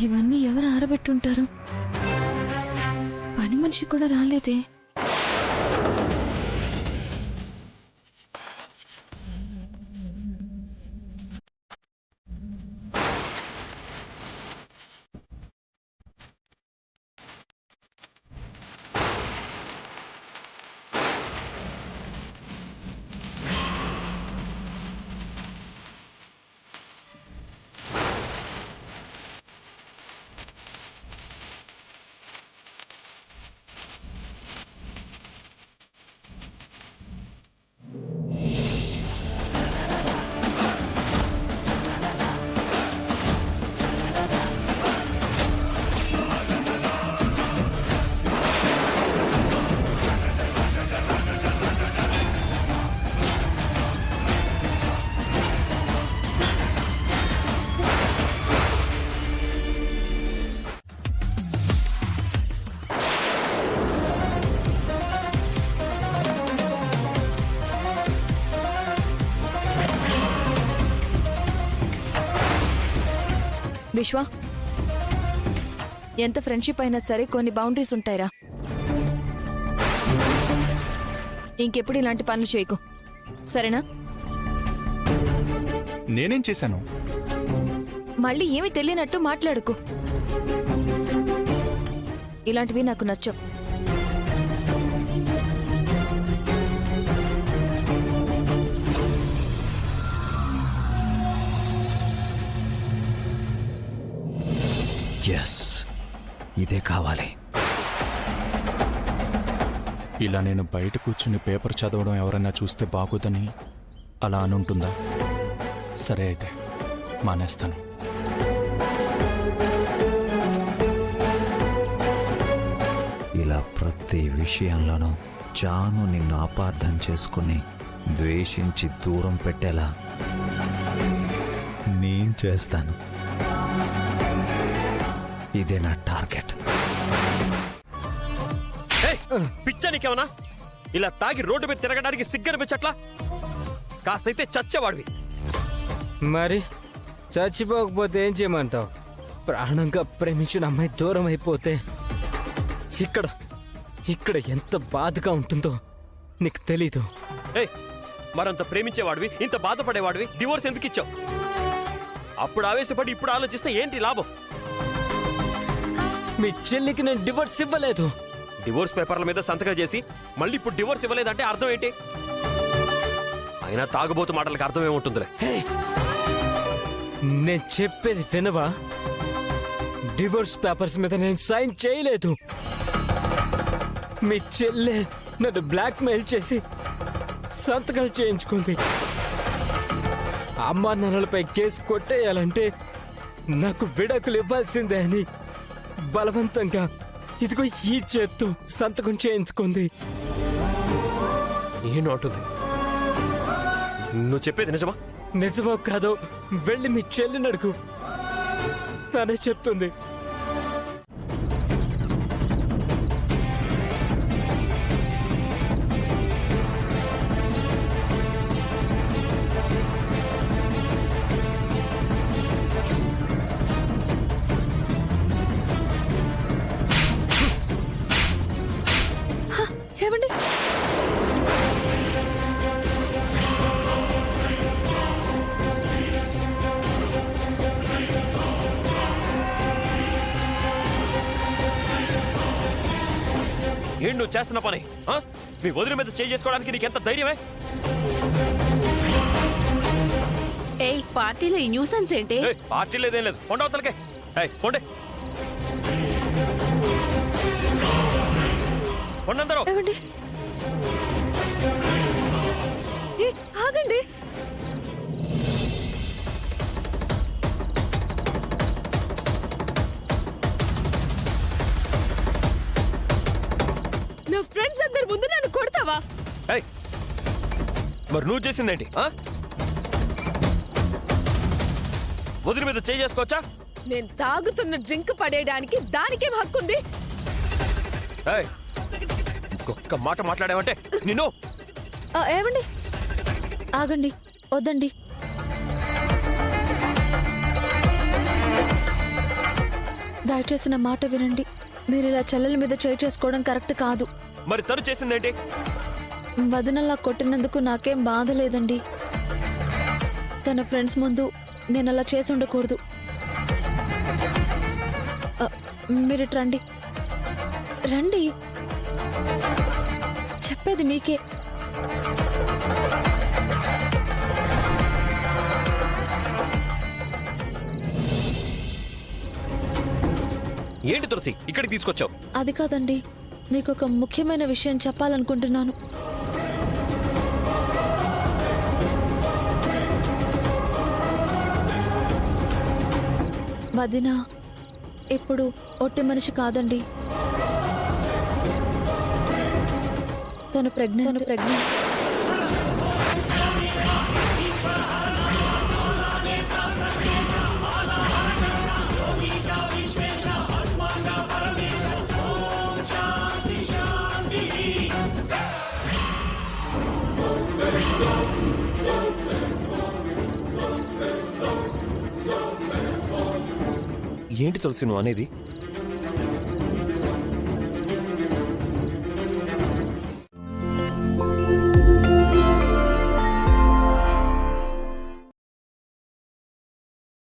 ఇవన్నీ ఎవరు ఆరబెట్టుంటారు? పని మనిషి కూడా రాలేదే. విశ్వ, ఎంత ఫ్రెండ్షిప్ అయినా సరే కొన్ని బౌండరీస్ ఉంటాయిరా. ఇంకెప్పుడు ఇలాంటి పనులు చేయకు, సరేనా? నేనేం చేశాను? మళ్ళీ ఏమీ తెలియనట్టు మాట్లాడుకు. ఇలాంటివి నాకు నచ్చవు. ఎస్, ఇదే కావాలి. ఇలా నేను బయట కూర్చుని పేపర్ చదవడం ఎవరైనా చూస్తే బాగోదని అలా అనుంటుందా? సరే అయితే మానేస్తాను. ఇలా ప్రతి విషయంలోనూ జాను నిన్ను అపార్థం చేసుకుని ద్వేషించి దూరం పెట్టేలా నేను చేస్తాను. ఇదే నా టార్గెట్. పిచ్చానికేమన్నా ఇలా తాగి రోడ్డు మీద తిరగడానికి సిగ్గనిపించట్లా? కాస్తైతే చచ్చేవాడివి. మరి చచ్చిపోకపోతే ఏం చేయమంటావు? ప్రాణంగా ప్రేమించిన అమ్మాయి దూరం అయిపోతే ఇక్కడ ఇక్కడ ఎంత బాధగా ఉంటుందో నీకు తెలీదు. మరంత ప్రేమించేవాడివి, ఇంత బాధపడేవాడివి డివోర్స్ ఎందుకు ఇచ్చావు? అప్పుడు ఆవేశపడి ఇప్పుడు ఆలోచిస్తే ఏంటి లాభం? మీ చెల్లికి నేను డివోర్స్ ఇవ్వలేదు. డివోర్స్ పేపర్ల మీద సంతకం చేసి మళ్ళీ ఇప్పుడు డివోర్స్ ఇవ్వలేదంటే అర్థం ఏంటి? అయినా తాగుబోతు మాటలకు అర్థం ఏముంటుందిలే. నేను చెప్పేది వినవా? డివోర్స్ పేపర్స్ మీద నేను సైన్ చేయలేదు. మీ చెల్లె నన్ను బ్లాక్ మెయిల్ చేసి సంతకాలు చేయించుకుంది. అమ్మా నాన్నలపై కేసు కొట్టేయాలంటే నాకు విడాకులు ఇవ్వాల్సిందే అని బలవంతంగా ఇదిగో ఈ చేత్తో సంతకం చేయించుకుంది. ఏం అంటుంది? నువ్వు చెప్పేది నిజమా? నిజమో కాదో వెళ్ళి మీ చెల్లిని అడుగు, తనే చెప్తుంది. ఏమండి? ఏంటి నువ్వు చేస్తున్న పని? మీ వదిన మీద చేయి చేసుకోవడానికి నీకెంత ధైర్యమే? ఏయ్, పార్టీలో ఈ న్యూసెన్స్ ఏంటి? పార్టీ లేదేం లేదు, కొండవతలకే కొండే కొండందరూ. ఏమండి? ఆగండి. నా ఫ్రెండ్స్ అందరి ముందు నన్ను కొడతావా? మరి నువ్వు చేసిందేంటి? వదిలి మీద చేయి చేసుకోవచ్చా? నేను తాగుతున్న డ్రింక్ పడేయడానికి దానికేం హక్కుంది? ఒక్క మాట మాట్లాడావంటే నిన్ను. ఏమండి? ఆగండి, వద్దండి. దయచేసి నా మాట వినండి. మీరు ఇలా చెల్లెల మీద చేయి చేసుకోవడం కరెక్ట్ కాదు. మరి తను చేసిందేంటి? వదినలా కొట్టినందుకు నాకేం బాధ లేదండి. తన ఫ్రెండ్స్ ముందు నేను అలా చేసి ఉండకూడదు. మీరు ఇటు రండి. రండి, చెప్పేది మీకే. ఏంటి తులసి ఇక్కడికి తీసుకొచ్చావు? అది కాదండి, మీకు ఒక ముఖ్యమైన విషయం చెప్పాలనుకుంటున్నాను. వదిన ఇప్పుడు ఒట్టి మనిషి కాదండి. తను ప్రెగ్నెంట్. ఏంటి తులసి నువ్వు అనేది?